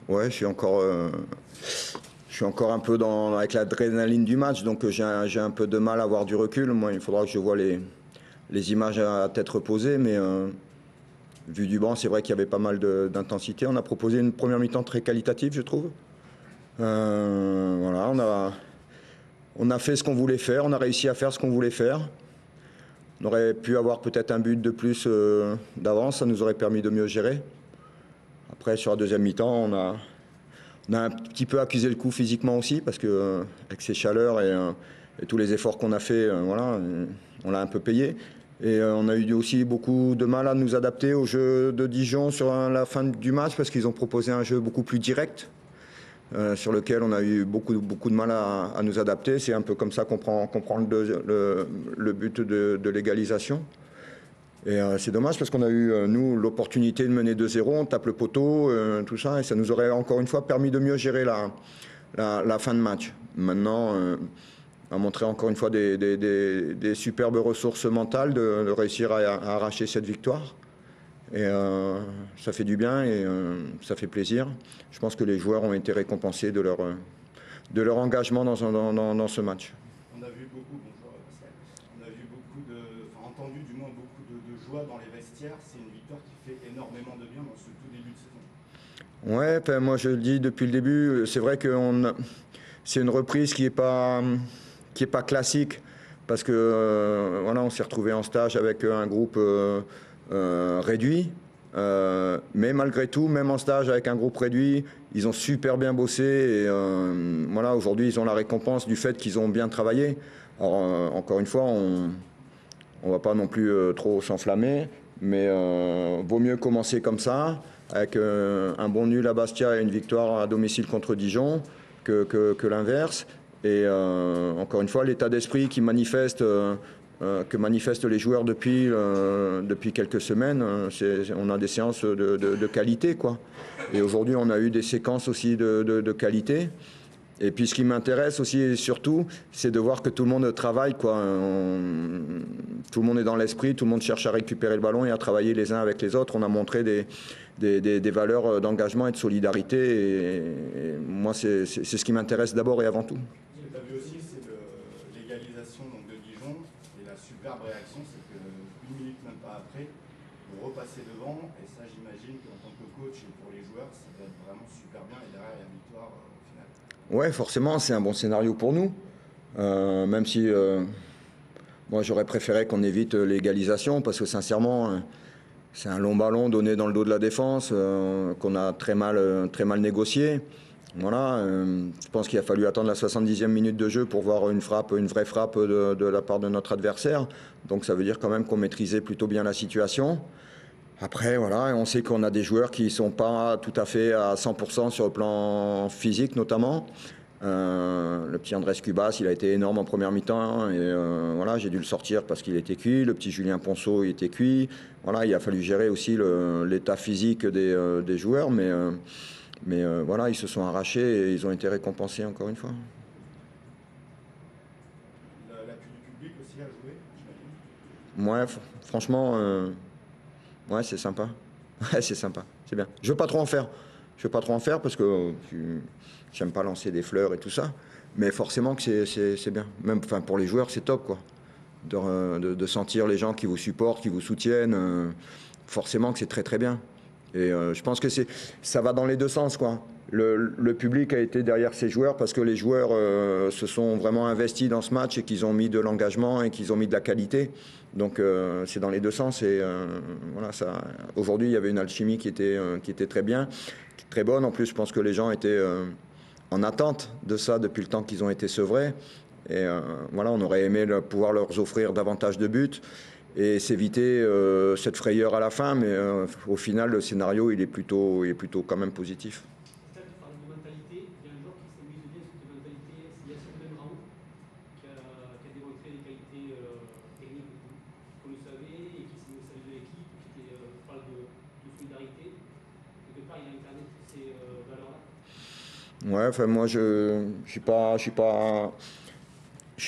Ouais, je suis encore un peu avec l'adrénaline du match, donc j'ai un peu de mal à avoir du recul. Moi, il faudra que je vois les images à tête reposée, mais vu du banc, c'est vrai qu'il y avait pas mal d'intensité. On a proposé une première mi-temps très qualitative, je trouve. Voilà, on a fait ce qu'on voulait faire, on a réussi à faire ce qu'on voulait faire. On aurait pu avoir peut-être un but de plus d'avance, ça nous aurait permis de mieux gérer. Après, sur la deuxième mi-temps, on a un petit peu accusé le coup physiquement aussi, parce que avec ces chaleurs et tous les efforts qu'on a fait, voilà, on l'a un peu payé. Et on a eu aussi beaucoup de mal à nous adapter au jeu de Dijon sur la fin du match, parce qu'ils ont proposé un jeu beaucoup plus direct, sur lequel on a eu beaucoup de mal à nous adapter. C'est un peu comme ça qu'on prend le but de l'égalisation. Et c'est dommage parce qu'on a eu, nous, l'opportunité de mener 2-0, on tape le poteau, tout ça, et ça nous aurait encore une fois permis de mieux gérer la fin de match. Maintenant, on a montré encore une fois des superbes ressources mentales de réussir à arracher cette victoire. Et ça fait du bien et ça fait plaisir. Je pense que les joueurs ont été récompensés de leur engagement dans ce match. On a vu beaucoup, bonjour Pascal, on a vu beaucoup entendu du moins beaucoup de joie dans les vestiaires. C'est une victoire qui fait énormément de bien dans ce tout début de saison. Ouais, ben moi je le dis depuis le début, c'est vrai que c'est une reprise qui est pas classique parce que voilà, on s'est retrouvé en stage avec un groupe réduit. Mais malgré tout, même en stage avec un groupe réduit, ils ont super bien bossé et voilà, aujourd'hui ils ont la récompense du fait qu'ils ont bien travaillé. Alors encore une fois, on va pas non plus trop s'enflammer, mais vaut mieux commencer comme ça, avec un bon nul à Bastia et une victoire à domicile contre Dijon, que l'inverse. Et encore une fois, l'état d'esprit que manifestent les joueurs depuis quelques semaines, on a des séances de qualité, quoi. Et aujourd'hui, on a eu des séquences aussi de qualité. Et puis ce qui m'intéresse aussi et surtout, c'est de voir que tout le monde travaille, quoi. Tout le monde est dans l'esprit, tout le monde cherche à récupérer le ballon et à travailler les uns avec les autres. On a montré des valeurs d'engagement et de solidarité. Et moi, c'est ce qui m'intéresse d'abord et avant tout. Ce que tu as vu aussi, c'est l'égalisation de Dijon. Et la superbe réaction, c'est qu'une minute même pas après, vous repassez devant. Et ça, j'imagine qu'en tant que coach et pour les joueurs, ça doit être vraiment super bien. Et derrière, la victoire au final. Ouais, forcément, c'est un bon scénario pour nous. Même si moi, j'aurais préféré qu'on évite l'égalisation parce que sincèrement, c'est un long ballon donné dans le dos de la défense qu'on a très mal négocié. Voilà, je pense qu'il a fallu attendre la 70e minute de jeu pour voir une vraie frappe de la part de notre adversaire. Donc ça veut dire quand même qu'on maîtrisait plutôt bien la situation. Après, voilà, on sait qu'on a des joueurs qui ne sont pas tout à fait à 100% sur le plan physique notamment. Le petit Andrés Cubas, il a été énorme en première mi-temps et voilà, j'ai dû le sortir parce qu'il était cuit. Le petit Julien Ponceau, il était cuit. Voilà, il a fallu gérer aussi l'état physique des joueurs, mais voilà, ils se sont arrachés et ils ont été récompensés encore une fois. L'appui du public aussi a joué, j'imagine. Ouais, franchement, ouais, c'est sympa. Ouais, c'est sympa, c'est bien. Je veux pas trop en faire. Je veux pas trop en faire parce que j'aime pas lancer des fleurs et tout ça. Mais forcément que c'est bien. Même, enfin, pour les joueurs, c'est top, quoi. De sentir les gens qui vous supportent, qui vous soutiennent. Forcément que c'est très très bien. Et je pense que ça va dans les deux sens, quoi. Le public a été derrière ces joueurs parce que les joueurs se sont vraiment investis dans ce match et qu'ils ont mis de l'engagement et qu'ils ont mis de la qualité. Donc c'est dans les deux sens. Et voilà, ça. Aujourd'hui, il y avait une alchimie qui était très bien, très bonne. En plus, je pense que les gens étaient en attente de ça depuis le temps qu'ils ont été sevrés. Et voilà, on aurait aimé pouvoir leur offrir davantage de buts et s'éviter cette frayeur à la fin, mais au final, le scénario, il est plutôt quand même positif. Tu parles de mentalité, il y a un joueur qui s'amuse bien sur cette mentalité, c'est Yassine Benramou, qui a démontré des qualités techniques, comme vous le savez, et qui s'est mis au service de l'équipe, qui parle de solidarité. Quelque part, il a incarné toutes ces valeurs-là. Ouais, enfin, moi, je suis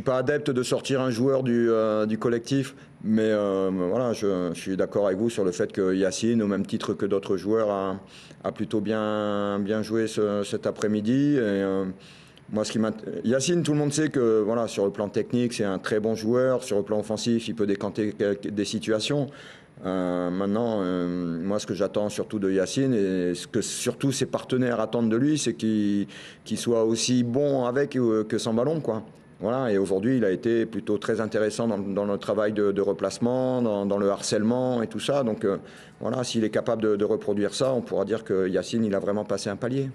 pas adepte de sortir un joueur du collectif Mais voilà, je suis d'accord avec vous sur le fait que Yacine, au même titre que d'autres joueurs, a plutôt bien joué cet après-midi. Et moi, Yacine, tout le monde sait que voilà, sur le plan technique, c'est un très bon joueur. Sur le plan offensif, il peut décanter des situations. Maintenant, moi, ce que j'attends surtout de Yacine et ce que surtout ses partenaires attendent de lui, c'est qu'il soit aussi bon avec que sans ballon, quoi. Voilà, et aujourd'hui, il a été plutôt très intéressant dans le travail de replacement, dans le harcèlement et tout ça. Donc voilà, s'il est capable de reproduire ça, on pourra dire que Yacine, il a vraiment passé un palier.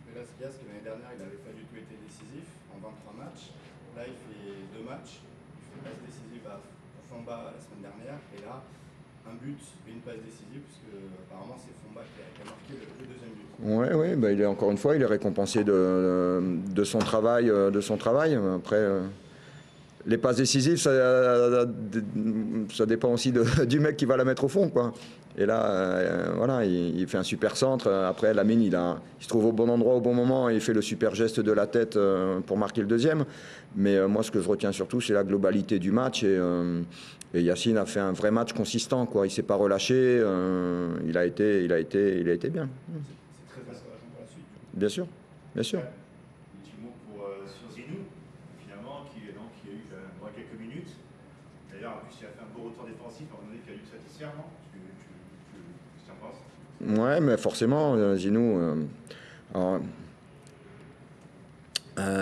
Mais là, ce qu'il y a, c'est que l'année dernière, il n'avait pas du tout été décisif en 23 matchs. Là, il fait 2 matchs. Il fait passe décisive à Fomba la semaine dernière. Et là, un but et une passe décisive, puisque apparemment, c'est Fomba qui a marqué le deuxième but. Oui, bah, il est encore une fois, il est récompensé de son travail, Après, les passes décisives, ça dépend aussi du mec qui va la mettre au fond, quoi. Et là, voilà, il fait un super centre. Après, Lamine, il se trouve au bon endroit au bon moment et il fait le super geste de la tête pour marquer le deuxième. Mais moi, ce que je retiens surtout, c'est la globalité du match. Et Yacine a fait un vrai match consistant, quoi. Il s'est pas relâché. Il a été bien. C'est très encourageant pour la suite. Bien sûr, bien sûr. Un petit mot sur Zinou, finalement, qui a eu quelques minutes. D'ailleurs, en plus, il a fait un beau retour défensif, à un moment donné, qui a dû te satisfaire, non? Qu'est-ce que tu en penses? Ouais, mais forcément, Zinou.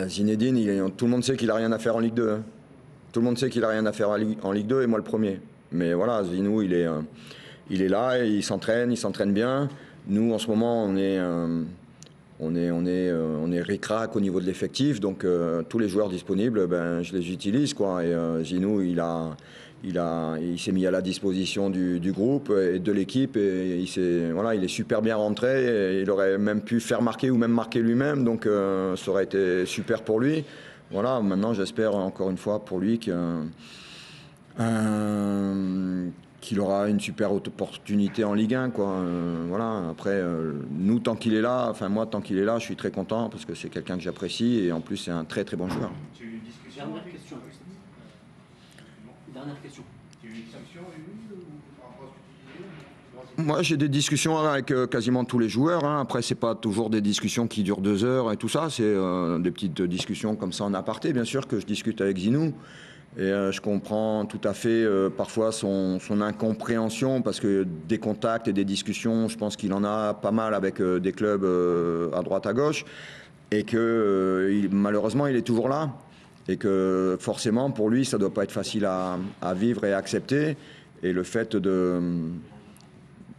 Zinedine, tout le monde sait qu'il n'a rien à faire en Ligue 2. Hein. Tout le monde sait qu'il n'a rien à faire en Ligue 2 et moi le premier. Mais voilà, Zinou, il est là, et il s'entraîne bien. Nous, en ce moment, on est ric-rac au niveau de l'effectif, donc tous les joueurs disponibles, je les utilise, quoi. Et Zinou, il s'est mis à la disposition du groupe et de l'équipe, et il est super bien rentré. Et il aurait même pu faire marquer ou même marquer lui-même, donc ça aurait été super pour lui. Voilà, maintenant j'espère encore une fois pour lui qu'il aura une super opportunité en Ligue 1, quoi. Voilà. Après, nous, tant qu'il est là, enfin moi, tant qu'il est là, je suis très content parce que c'est quelqu'un que j'apprécie et en plus, c'est un très très bon joueur. Tu as eu une discussion? Dernière question. Tu as eu une discussion avec lui par rapport à ce que tu disais? Moi, j'ai des discussions avec quasiment tous les joueurs. Hein. Après, c'est pas toujours des discussions qui durent 2 heures et tout ça. C'est des petites discussions comme ça en aparté, bien sûr, que je discute avec Zinou. Et je comprends tout à fait parfois son incompréhension parce que des contacts et des discussions, je pense qu'il en a pas mal avec des clubs à droite, à gauche. Et que malheureusement, il est toujours là. Et que forcément, pour lui, ça ne doit pas être facile à vivre et à accepter. Et le fait de...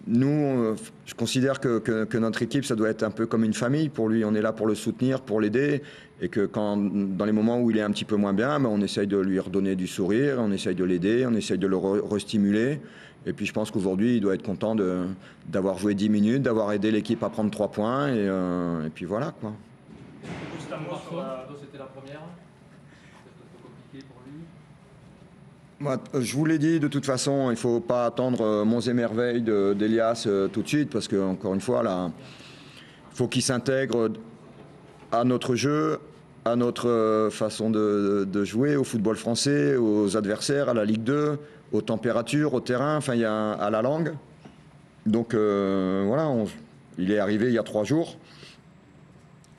Nous, je considère que notre équipe, ça doit être un peu comme une famille. Pour lui, on est là pour le soutenir, pour l'aider. Et que dans les moments où il est un petit peu moins bien, on essaye de lui redonner du sourire, on essaye de l'aider, on essaye de le restimuler. Et puis je pense qu'aujourd'hui, il doit être content d'avoir joué 10 minutes, d'avoir aidé l'équipe à prendre 3 points. Et puis voilà, quoi. Juste un mot sur c'était la première. C'est un peu compliqué pour lui. Moi, je vous l'ai dit, de toute façon, il ne faut pas attendre Monts et Merveilles d'Elias tout de suite, parce qu'encore une fois, là, il faut qu'il s'intègre à notre jeu, à notre façon de jouer, au football français, aux adversaires, à la Ligue 2, aux températures, au terrain, enfin, à la langue. Donc voilà, il est arrivé il y a 3 jours.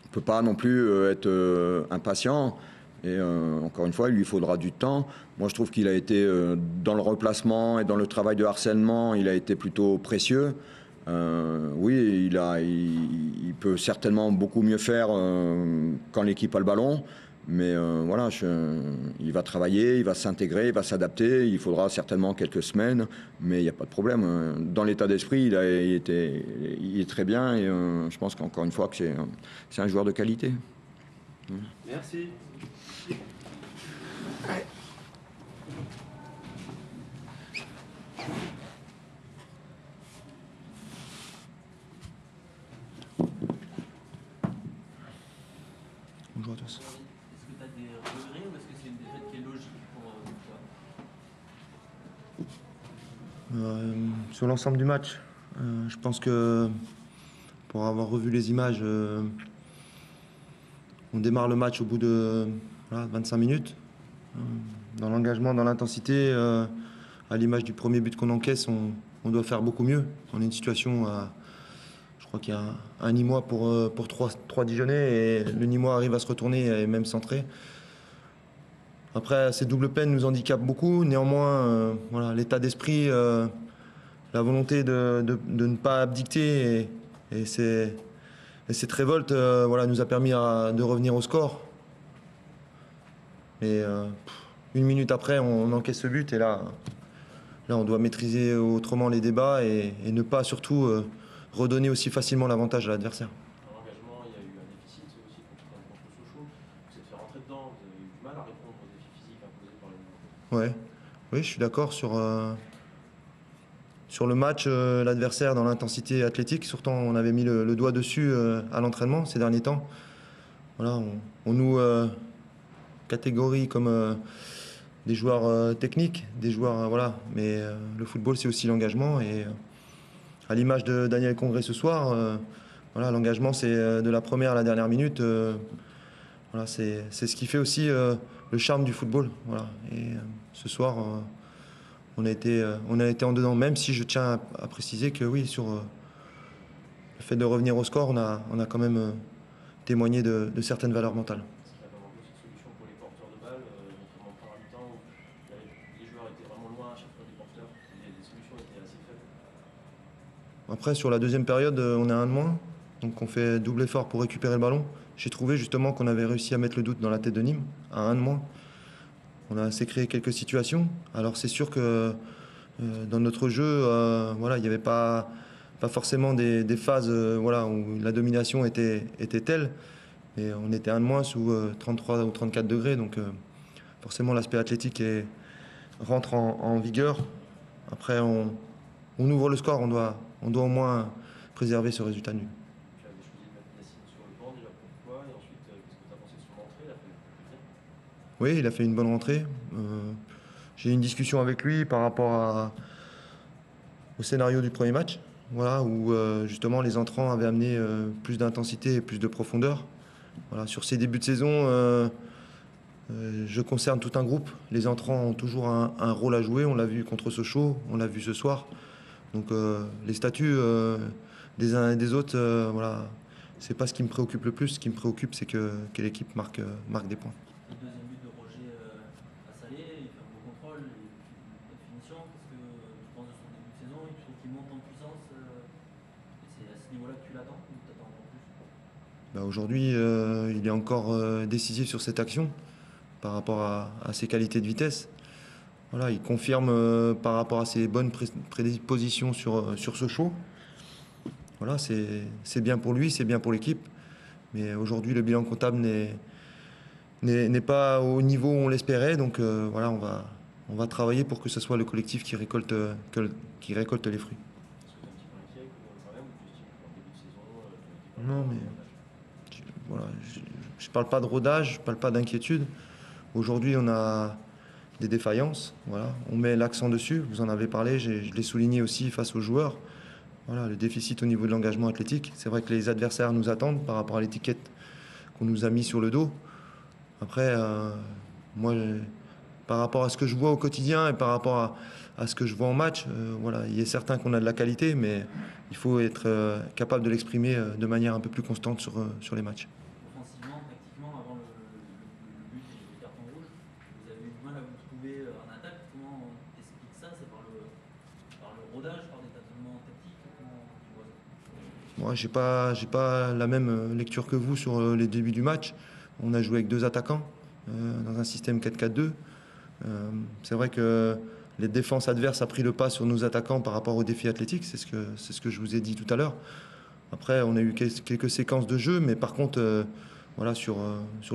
On ne peut pas non plus être impatient. Et encore une fois, il lui faudra du temps. Moi, je trouve qu'il a été dans le replacement et dans le travail de harcèlement, il a été plutôt précieux. Oui, il peut certainement beaucoup mieux faire quand l'équipe a le ballon. Mais voilà, il va travailler, il va s'intégrer, il va s'adapter. Il faudra certainement quelques semaines, mais il n'y a pas de problème. Dans l'état d'esprit, il est très bien. Et je pense qu'encore une fois, que c'est un joueur de qualité. Merci. Bonjour à tous. Est-ce que tu as des regrets ou est-ce que c'est une défaite qui est logique pour toi? Sur l'ensemble du match, je pense que pour avoir revu les images, on démarre le match au bout de 25 minutes. Dans l'engagement, dans l'intensité, à l'image du premier but qu'on encaisse, on doit faire beaucoup mieux. On est une situation à, je crois qu'il y a un Nîmois pour trois Dijonnais et le Nîmois arrive à se retourner et même centrer. Après, ces doubles peines nous handicapent beaucoup. Néanmoins, voilà, l'état d'esprit, la volonté de ne pas abdiquer et cette révolte voilà, nous a permis de revenir au score. Et une minute après, on encaisse ce but et là, on doit maîtriser autrement les débats et ne pas surtout redonner aussi facilement l'avantage à l'adversaire. Un engagement, il y a eu un déficit aussi contre Sochaux. Vous êtes fait rentrer dedans, vous avez eu du mal à répondre aux défis physiques imposés par les. Ouais. Oui, je suis d'accord sur le match, l'adversaire dans l'intensité athlétique. Surtout, on avait mis le doigt dessus à l'entraînement ces derniers temps. Voilà, on nous catégorie comme des joueurs techniques, des joueurs voilà. Mais le football, c'est aussi l'engagement et à l'image de Daniel Congré ce soir, voilà, l'engagement, c'est de la première à la dernière minute. Voilà, c'est ce qui fait aussi le charme du football. Voilà. Et ce soir, on a été en dedans, même si je tiens à préciser que oui, sur le fait de revenir au score, on a quand même témoigné de certaines valeurs mentales. Est-ce qu'il y a vraiment une solution pour les porteurs de balles, notamment en première mi-temps où les joueurs étaient vraiment loin à chaque fois des porteurs, les solutions étaient assez faibles? Après, sur la deuxième période, on a un de moins. Donc on fait double effort pour récupérer le ballon. J'ai trouvé justement qu'on avait réussi à mettre le doute dans la tête de Nîmes, à un de moins. On a assez créé quelques situations. Alors c'est sûr que dans notre jeu, voilà, il n'y avait pas forcément des phases voilà, où la domination était telle. Et on était un de moins sous 33 ou 34 degrés. Donc forcément l'aspect athlétique rentre en vigueur. Après on ouvre le score, on doit au moins préserver ce résultat nul. Tu avais choisi de mettre Yacine sur le banc, déjà pourquoi? Et ensuite, qu'est-ce que tu as pensé de son entrée? Il a fait bien. Oui, il a fait une bonne rentrée. J'ai eu une discussion avec lui par rapport au scénario du premier match, voilà, où justement les entrants avaient amené plus d'intensité et plus de profondeur. Voilà, sur ces débuts de saison, je concerne tout un groupe. Les entrants ont toujours un rôle à jouer. On l'a vu contre Sochaux, on l'a vu ce soir. Donc les statuts des uns et des autres, voilà, c'est pas ce qui me préoccupe le plus. Ce qui me préoccupe, c'est que l'équipe marque des points. Le deuxième but de Roger à Salé, il fait un beau contrôle, il fait une bonne finition. Qu'est-ce que tu penses de son début de saison? Tu trouves qu'il monte en puissance et c'est à ce niveau-là que tu l'attends ou tu attends encore plus? Bah, aujourd'hui, il est encore décisif sur cette action par rapport à ses qualités de vitesse. Voilà, il confirme par rapport à ses bonnes prédispositions sur Sochaux. Voilà, c'est bien pour lui, c'est bien pour l'équipe. Mais aujourd'hui, le bilan comptable n'est pas au niveau où on l'espérait. Donc voilà, on va travailler pour que ce soit le collectif qui récolte les fruits. Est-ce que tu es un petit peu inquiet quand même, ou tu estimes qu'en début de saison, Non, mais voilà, je ne parle pas de rodage, je ne parle pas d'inquiétude. Aujourd'hui, on a des défaillances. Voilà. On met l'accent dessus. Vous en avez parlé, je l'ai souligné aussi face aux joueurs. Voilà, le déficit au niveau de l'engagement athlétique. C'est vrai que les adversaires nous attendent par rapport à l'étiquette qu'on nous a mis sur le dos. Après, moi, par rapport à ce que je vois au quotidien et par rapport à ce que je vois en match, voilà, il est certain qu'on a de la qualité, mais il faut être capable de l'exprimer de manière un peu plus constante sur les matchs. Offensivement, tactiquement, avant le but et le carton rouge, vous avez eu du mal à vous trouver en attaque. Comment on explique ça? C'est par le rodage, par des tâtonnements tactiques? Comment tu vois ça? Moi, j'ai pas la même lecture que vous sur les débuts du match. On a joué avec deux attaquants dans un système 4-4-2. C'est vrai que les défenses adverses a pris le pas sur nos attaquants par rapport aux défis athlétiques. C'est ce que je vous ai dit tout à l'heure. Après, on a eu quelques séquences de jeu, mais par contre, voilà, sur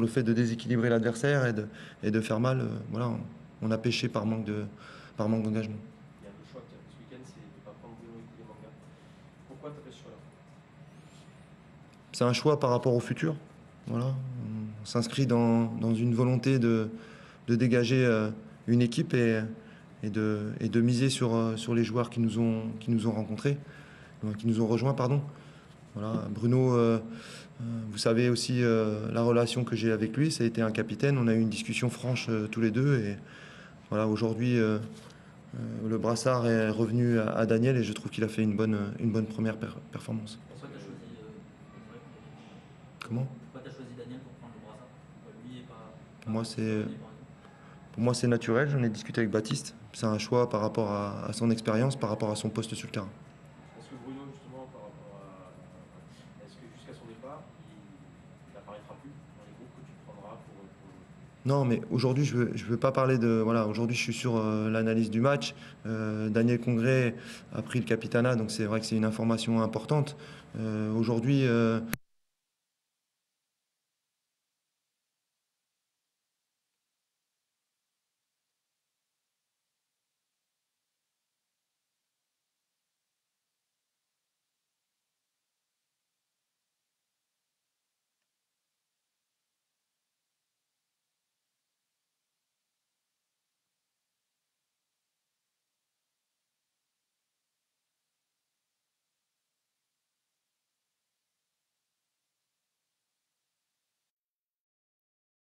le fait de déséquilibrer l'adversaire et de faire mal, voilà, on a pêché par manque d'engagement. Il y a le choix que tu as fait ce week-end, c'est de ne pas prendre Bruno Ikulemanga. Pourquoi tu as fait ce choix-là? C'est un choix par rapport au futur. Voilà. On s'inscrit dans une volonté de dégager une équipe et de miser sur les joueurs qui nous ont rencontrés, qui nous ont rejoints, pardon. Voilà. Bruno, vous savez aussi la relation que j'ai avec lui, ça a été un capitaine. On a eu une discussion franche tous les deux et voilà, aujourd'hui Le brassard est revenu à Daniel et je trouve qu'il a fait une bonne première performance. Pourquoi tu as choisi Comment? Pourquoi tu as choisi Daniel pour prendre le brassard? Pourquoi lui et pas Pour moi, c'est naturel. J'en ai discuté avec Baptiste. C'est un choix par rapport à son expérience, par rapport à son poste sur le terrain. Est-ce que Bruno, justement, par rapport à. Est-ce que jusqu'à son départ, il n'apparaîtra plus dans les groupes que tu prendras pour. Non, mais aujourd'hui, je veux pas parler de. Voilà, aujourd'hui, je suis sur l'analyse du match. Daniel Congré a pris le capitanat, donc c'est vrai que c'est une information importante. Aujourd'hui.